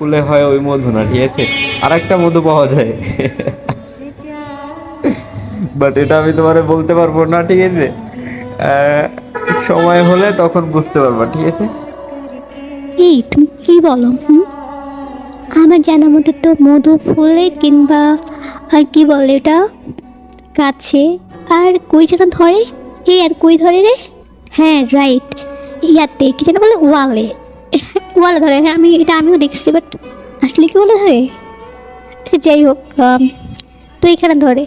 ফুলে হয় ওই মধু না, ঠিক আছে? আর একটা মধু পাওয়া যায়, বাট এটা আমি তোমারে বলতে পারবো না, ঠিক আছে? আহ, সময় হলে তখন বুঝতে পারবা, ঠিক আছে? এই তুমি কি বলো? আমার জানা মতো তো মধু ফুলে কিংবা আর কি বলে এটা গাছে, আর কই যেন ধরে। এই আর কই ধরে রে? হ্যাঁ রাইট, ইয়াতে কি যেন বলে, ওয়ালে। ওয়ালে ধরে, হ্যাঁ আমিও দেখছি, বাট আসলে কি বলে ধরে? সে যাই হোক, তো এখানে ধরে।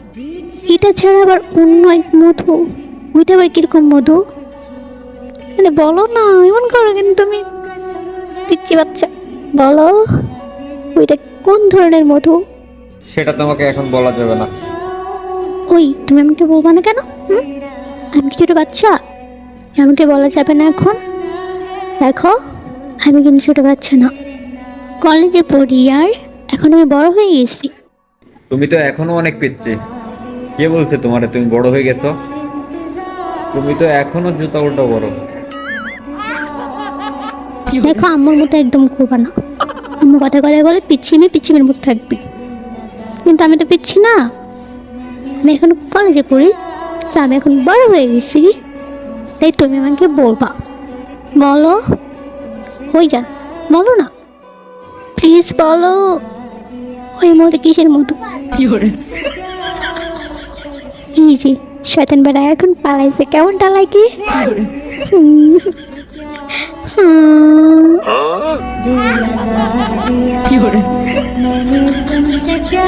এটা ছাড়া আবার অন্য এক মধু, ওইটা আবার কিরকম মধু মানে বলো না, এমন করো কিন্তু তুমি, পিচ্ছি বাচ্চা। বলো ওইটা কোন ধরনের মধু? সেটা তোমাকে এখন বলা যাবে না। ওই তুমি আমাকে বলবা না কেন? আমি কি ছোট বাচ্চা? আমাকে বলা যাবে না এখন? দেখো, আমি কিন্তু ছোট বাচ্চা না, কলেজে পড়ি, আর এখন আমি বড় হয়ে গেছি। তুমি তো এখনো অনেক পিচ্ছি। কে বলছে তোমারে তুমি বড় হয়ে গেছো? তুমি তো এখনো জুতা উল্টো বড়। দেখো, আম্মুর মতো একদম করবা না। আম্মু কথা কথায় বলে পিচ্ছিমি পিচ্ছিমির মতো থাকবি, কিন্তু আমি তো পিচ্ছি না, আমি এখন কলেজে পড়ি, so আমি এখন বড় হয়ে গেছি, তাই তুমি আমাকে বলবা। বলো, হয়ে যা, বলো না প্লিজ, বলো ওই মধু কিসের মধু? এই যে শয়তান বেড়া এখন পালাইছে, কেমনটা লাগে? হুম, হুম। मैंने तुमसे क्या